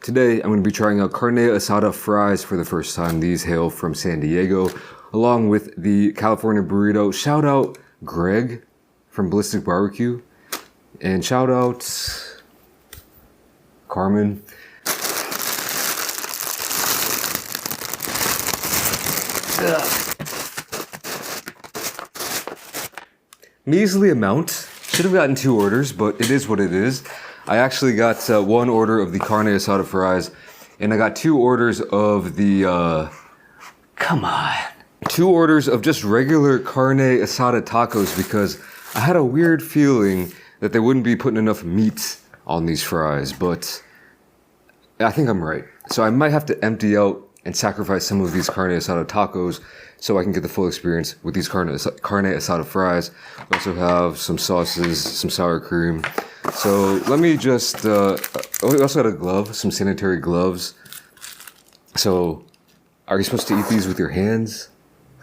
Today, I'm going to be trying out Carne Asada Fries for the first time. These hail from San Diego, along with the California burrito. Shout out Greg from Ballistic Barbecue. And shout out Carmen. Measly amount. Should have gotten 2 orders, but it is what it is. I actually got 1 order of the Carne Asada Fries, and I got 2 orders of the, 2 orders of just regular Carne Asada tacos because I had a weird feeling that they wouldn't be putting enough meat on these fries, but I think I'm right. So I might have to empty out and sacrifice some of these Carne Asada tacos so I can get the full experience with these Carne Asada fries. We also have some sauces, some sour cream. So let me just, we also got a glove, some sanitary gloves. So are you supposed to eat these with your hands?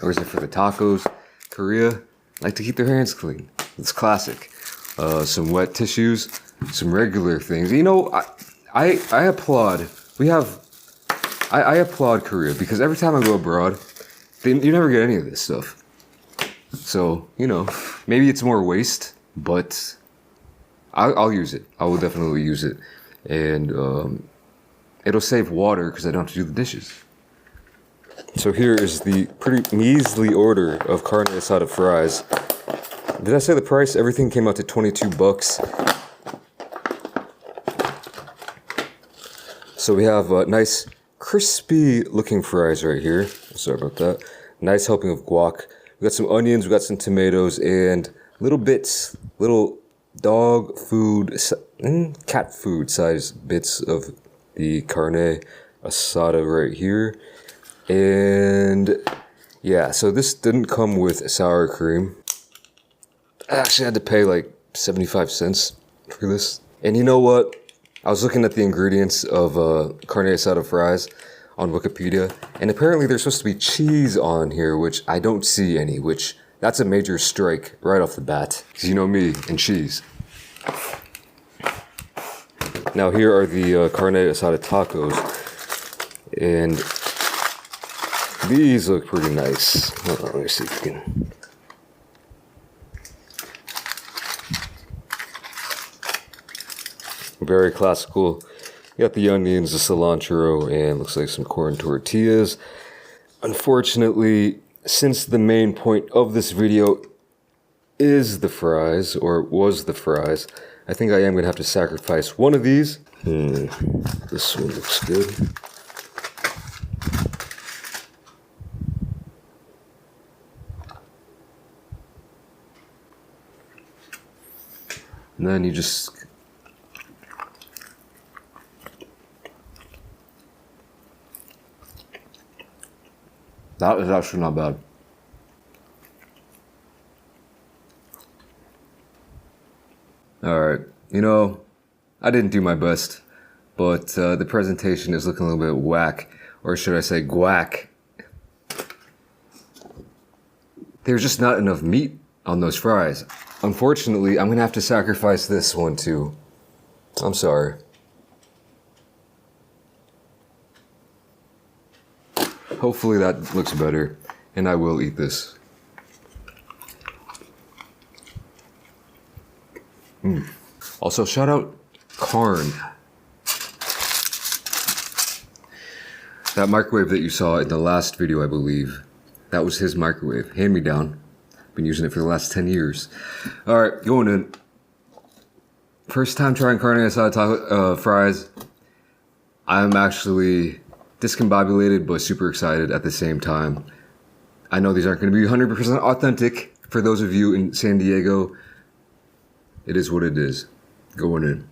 Or is it for the tacos? Korea like to keep their hands clean. It's classic. Some wet tissues, some regular things. You know, I applaud. I applaud Korea because every time I go abroad, you never get any of this stuff. So, you know, maybe it's more waste, but I'll use it. I will definitely use it. And it'll save water because I don't have to do the dishes. So here is the pretty measly order of Carne Asada Fries. Did I say the price? Everything came out to 22 bucks. So we have nice crispy looking fries right here. Sorry about that. Nice helping of guac. We got some onions, we got some tomatoes, and little bits, little dog food, cat food size bits of the Carne Asada right here. And yeah, so this didn't come with sour cream. I actually had to pay like 75 cents for this. And you know what? I was looking at the ingredients of Carne Asada fries on Wikipedia, and apparently there's supposed to be cheese on here, which I don't see any, which that's a major strike right off the bat. Because you know me and cheese. Now here are the Carne Asada tacos, and these look pretty nice. Hold on, let me see if we can. Very classical. You got the onions, the cilantro, and looks like some corn tortillas. Unfortunately, since the main point of this video is the fries, or was the fries, I think I am going to have to sacrifice one of these. This one looks good. And then you just... That is actually not bad. Alright, you know, I didn't do my best, but the presentation is looking a little bit whack, or should I say guac. There's just not enough meat on those fries. Unfortunately, I'm gonna have to sacrifice this one too. I'm sorry. Hopefully that looks better, and I will eat this. Also, shout out Carne. That microwave that you saw in the last video, I believe, that was his microwave. Hand me down. Been using it for the last 10 years. Alright, going in. First time trying Carne Asada fries. I'm actually discombobulated but super excited at the same time. I know these aren't going to be 100% authentic for those of you in San Diego. It is what it is. Going in.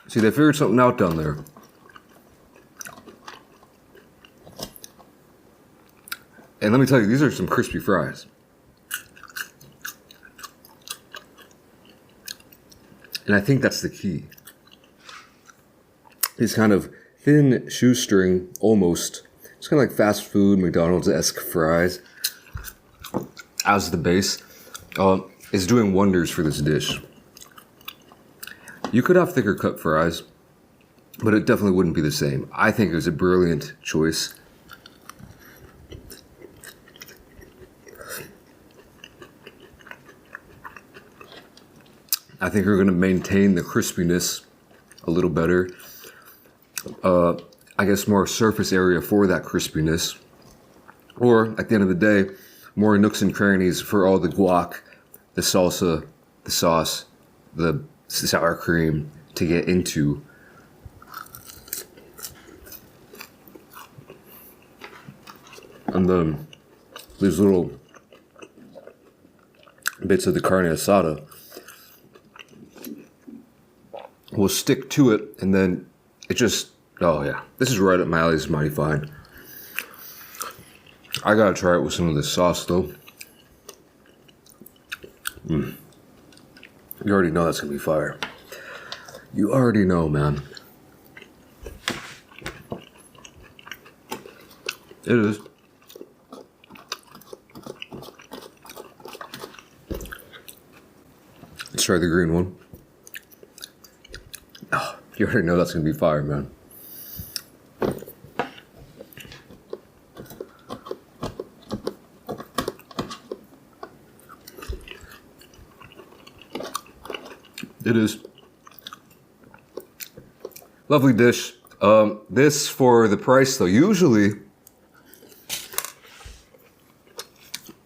See, they figured something out down there. And let me tell you, these are some crispy fries. And I think that's the key. These kind of thin shoestring, almost. It's kind of like fast food, McDonald's-esque fries. as the base is doing wonders for this dish. You could have thicker cut fries, but it definitely wouldn't be the same. I think it was a brilliant choice. I think we're going to maintain the crispiness a little better. I guess more surface area for that crispiness. Or, at the end of the day, more nooks and crannies for all the guac, the salsa, the sauce, the sour cream to get into. And then these little bits of the carne asada will stick to it, and then it just, oh yeah, this is right up my alley. This is mighty fine. I gotta try it with some of this sauce though. You already know that's gonna be fire. You already know, man. It is. Let's try the green one. Oh, you already know that's gonna be fire, man. It is. Lovely dish. This for the price though. Usually,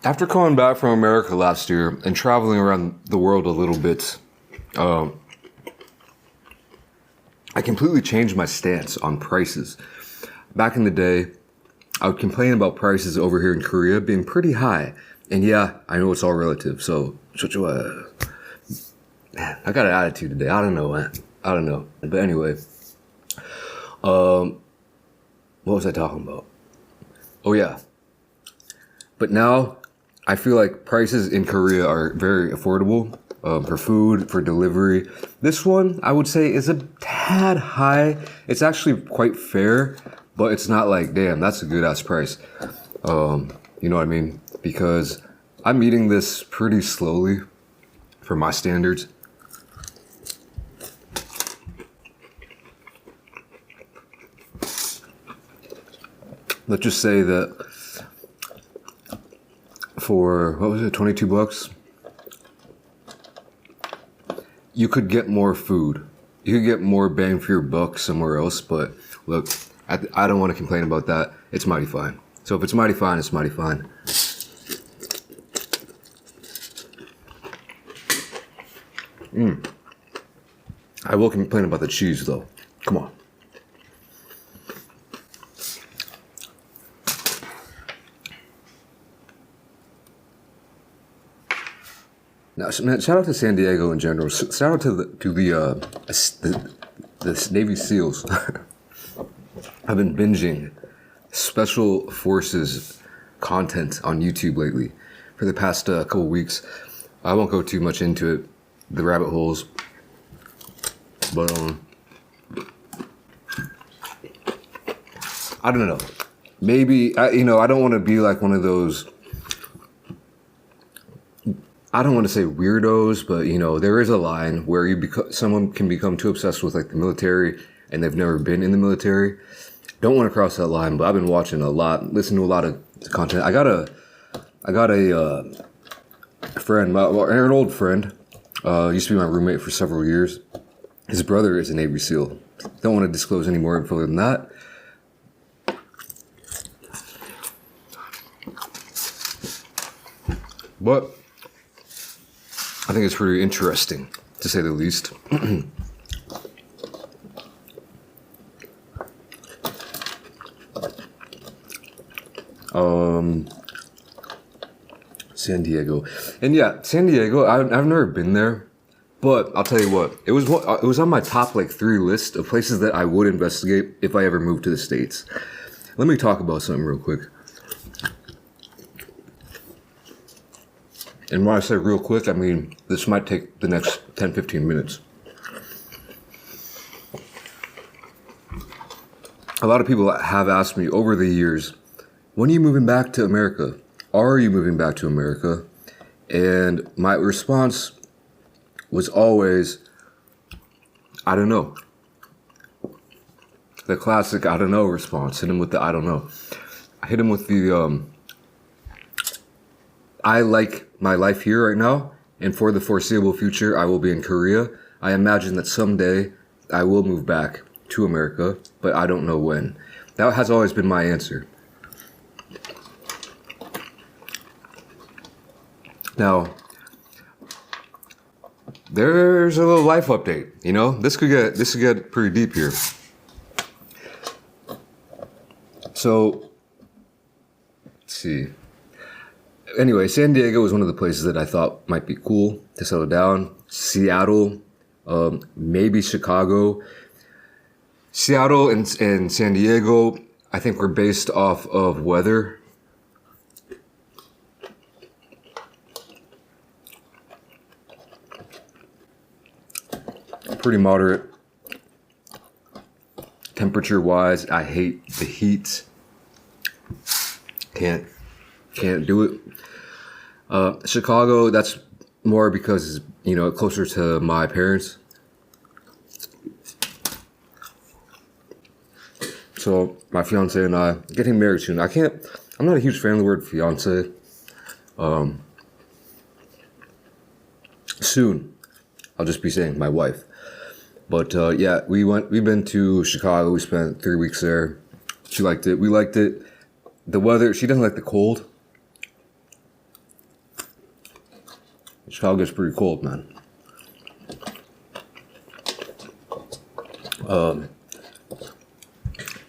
after coming back from America last year and traveling around the world a little bit, I completely changed my stance on prices. Back in the day, I would complain about prices over here in Korea being pretty high. And yeah, I know it's all relative, so man, I got an attitude today. I don't know, man. I don't know. But anyway, what was I talking about? Oh yeah. But now I feel like prices in Korea are very affordable for food, for delivery. This one, I would say, is a tad high. It's actually quite fair, but it's not like, damn, that's a good ass price. You know what I mean? Because I'm eating this pretty slowly for my standards. Let's just say that for, what was it, 22 bucks? You could get more food. You could get more bang for your buck somewhere else, but look, I don't want to complain about that. It's mighty fine. So if it's mighty fine, it's mighty fine. I will complain about the cheese though. Come on. Now, man, shout out to San Diego in general. Shout out to the Navy SEALs. I've been binging Special Forces content on YouTube lately for the past couple weeks. I won't go too much into it, the rabbit holes, but I don't know. Maybe I don't want to be like one of those. I don't want to say weirdos, but there is a line where someone can become too obsessed with like the military and they've never been in the military. Don't want to cross that line, but I've been watching a lot, listening to a lot of content. I got a friend, an old friend, used to be my roommate for several years. His brother is a Navy SEAL. Don't want to disclose any more info than that. But I think it's pretty interesting, to say the least. San Diego. And yeah, San Diego, I've never been there, but I'll tell you what, it was on my top like 3 list of places that I would investigate if I ever moved to the States. Let me talk about something real quick. And when I say real quick, I mean this might take the next 10-15 minutes. A lot of people have asked me over the years, when are you moving back to America? are you moving back to America? And my response was always, I don't know. The classic I don't know response. Hit him with the I don't know. I hit him with the I like my life here right now, and for the foreseeable future I will be in Korea. I imagine that someday I will move back to America, but I don't know when. That has always been my answer. Now, there's a little life update. You know, this could get pretty deep here. So, let's see. Anyway, San Diego was one of the places that I thought might be cool to settle down. Seattle, maybe Chicago. Seattle and San Diego, I think, were based off of weather. Pretty moderate. Temperature-wise, I hate the heat. Can't do it. Chicago, that's more because, you know, closer to my parents. So my fiance and I getting married soon. I'm not a huge fan of the word fiance. Soon, I'll just be saying my wife. But yeah, we've been to Chicago. We spent 3 weeks there. She liked it. We liked it. The weather, she doesn't like the cold. Chicago gets pretty cold, man.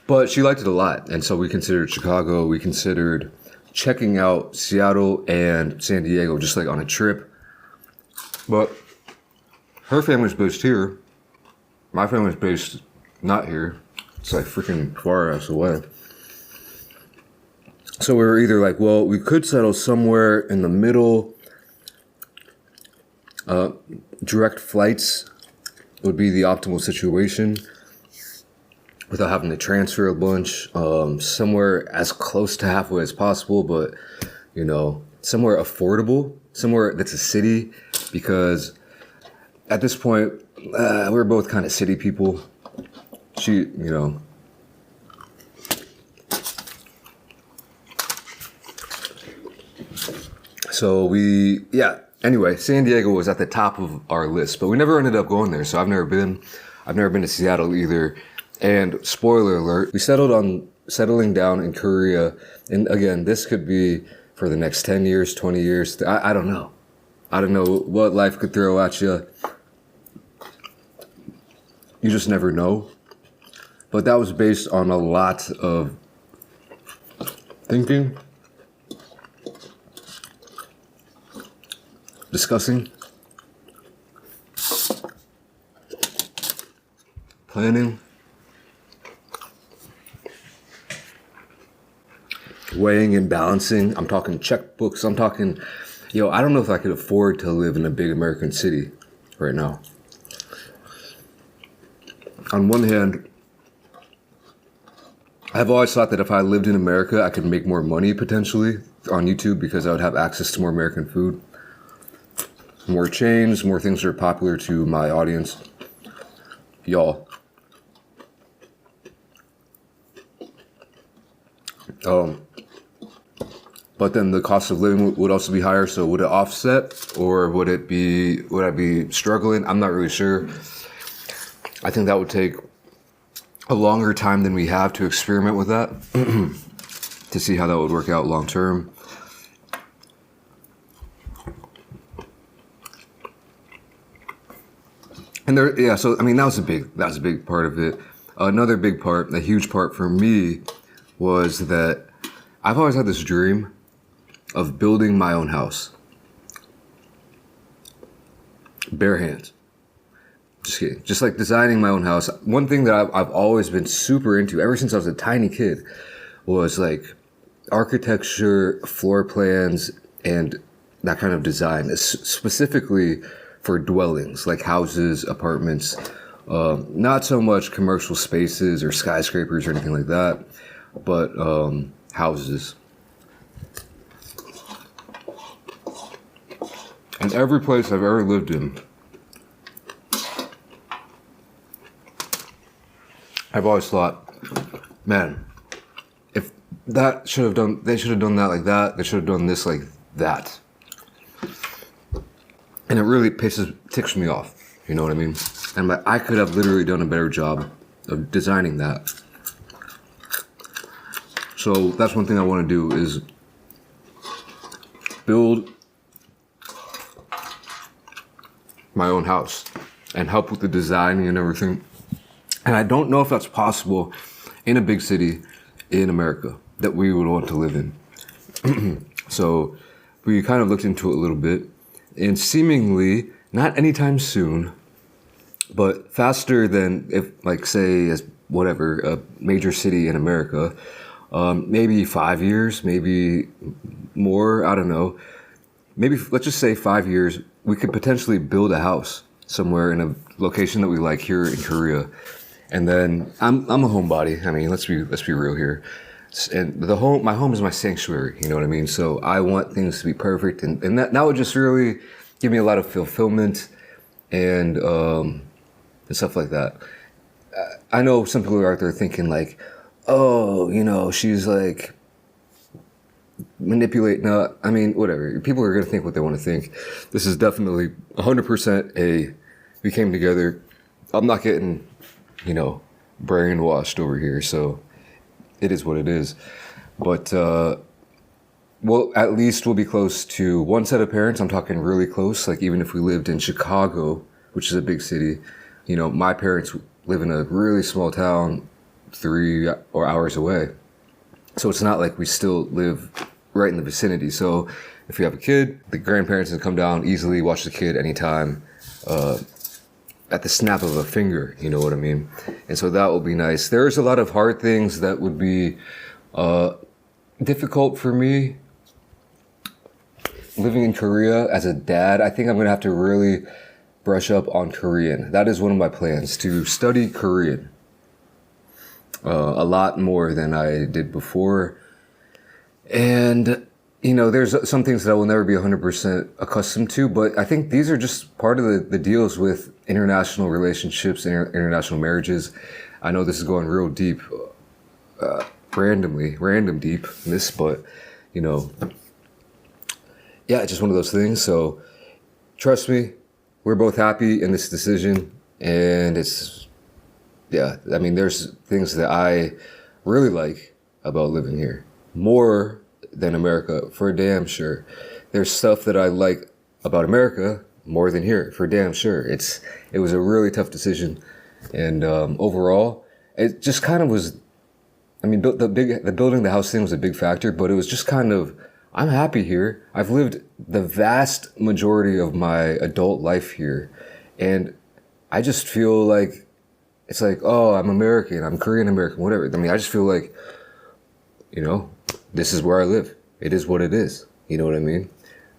But she liked it a lot. And so we considered Chicago. We considered checking out Seattle and San Diego just like on a trip. But her family's based here. My family's based not here. It's like freaking far ass away. So we were either like, well, we could settle somewhere in the middle. Direct flights would be the optimal situation without having to transfer a bunch. Somewhere as close to halfway as possible, but, you know, somewhere affordable, somewhere that's a city, because at this point, we're both kind of city people. She, you know. So anyway, San Diego was at the top of our list, but we never ended up going there. So I've never been to Seattle either. And spoiler alert, we settled on settling down in Korea. And again, this could be for the next 10 years, 20 years. I don't know. I don't know what life could throw at you. You just never know. But that was based on a lot of thinking, discussing, planning, weighing and balancing. I'm talking checkbooks. I'm talking, I don't know if I could afford to live in a big American city right now. On one hand, I've always thought that if I lived in America, I could make more money potentially on YouTube because I would have access to more American food. More chains, more things that are popular to my audience. Y'all. But then the cost of living would also be higher, so would it offset or would I be struggling? I'm not really sure. I think that would take a longer time than we have to experiment with that to see how that would work out long term. And so I mean that was a big part of it. Another big part, a huge part for me, was that I've always had this dream of building my own house. Bare hands. Just kidding. Just like designing my own house. One thing that I've always been super into, ever since I was a tiny kid, was like architecture, floor plans, and that kind of design, specifically for dwellings, like houses, apartments, not so much commercial spaces or skyscrapers or anything like that, but houses. In every place I've ever lived in, I've always thought, man, if that should have done, they should have done that like that. They should have done this like that. And it really ticks me off. You know what I mean? And I could have literally done a better job of designing that. So that's one thing I want to do is build my own house and help with the designing and everything. And I don't know if that's possible in a big city in America that we would want to live in. So we kind of looked into it a little bit, and seemingly not anytime soon, but faster than if, like, say, as whatever, a major city in America, maybe 5 years, maybe more, I don't know. Maybe, let's just say 5 years, we could potentially build a house somewhere in a location that we like here in Korea. And then I'm a homebody. I mean, let's be real here. And my home is my sanctuary, you know what I mean? So I want things to be perfect, and that would just really give me a lot of fulfillment and stuff like that. I know some people are out there thinking like, oh, you know, she's like manipulating. No, I mean, whatever. People are going to think what they want to think. This is definitely 100% we came together. I'm not getting, you know, brainwashed over here. So it is what it is. But, well, at least we'll be close to one set of parents. I'm talking really close. Like, even if we lived in Chicago, which is a big city, you know, my parents live in a really small town 3 hours away. So it's not like we still live right in the vicinity. So if you have a kid, the grandparents can come down easily, watch the kid anytime, at the snap of a finger, you know what I mean? And so that will be nice. There's a lot of hard things that would be difficult for me living in Korea as a dad. I think I'm going to have to really brush up on Korean. That is one of my plans, to study Korean a lot more than I did before. And, you know, there's some things that I will never be 100% accustomed to, but I think these are just part of the deals with international relationships, international marriages. I know this is going real deep, random deep in this, but, you know, yeah, it's just one of those things. So trust me, we're both happy in this decision, and it's, yeah, I mean, there's things that I really like about living here, more than America, for damn sure. There's stuff that I like about America more than here, for damn sure. It was a really tough decision, and overall, it just kind of was. I mean, the building the house thing was a big factor, but it was just kind of, I'm happy here. I've lived the vast majority of my adult life here, and I just feel like it's like, oh, I'm American, I'm Korean American, whatever. I mean, I just feel like, you know, this is where I live. It is what it is. You know what I mean?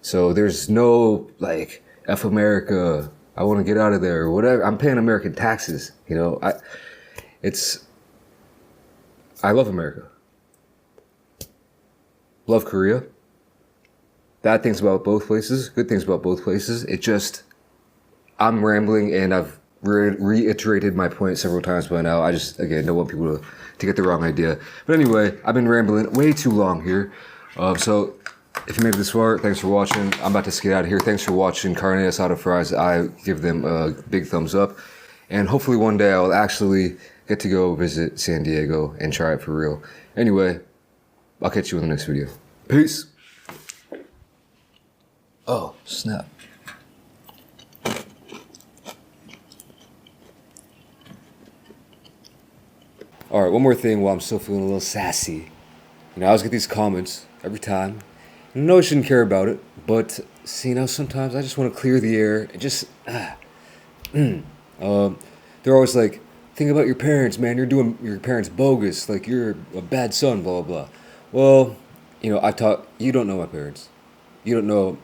So there's no like, F America, I want to get out of there or whatever. I'm paying American taxes. You know, I love America. Love Korea. Bad things about both places, good things about both places. I'm rambling, and I've reiterated my point several times by now. I just, again, don't want people to get the wrong idea. But anyway, I've been rambling way too long here. So if you made it this far, thanks for watching. I'm about to get out of here. Thanks for watching Carne Asada Fries. I give them a big thumbs up. And hopefully one day I'll actually get to go visit San Diego and try it for real. Anyway, I'll catch you in the next video. Peace. Oh, snap. All right, one more thing while I'm still feeling a little sassy. You know, I always get these comments every time. I know I shouldn't care about it, but see, you know, sometimes I just want to clear the air and just, they're always like, think about your parents, man. You're doing your parents bogus. Like, you're a bad son, blah, blah, blah. Well, you know, you don't know my parents. You don't know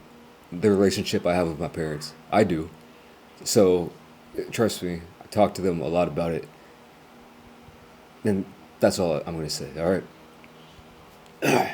the relationship I have with my parents. I do. So, trust me, I talk to them a lot about it. And that's all I'm going to say, all right?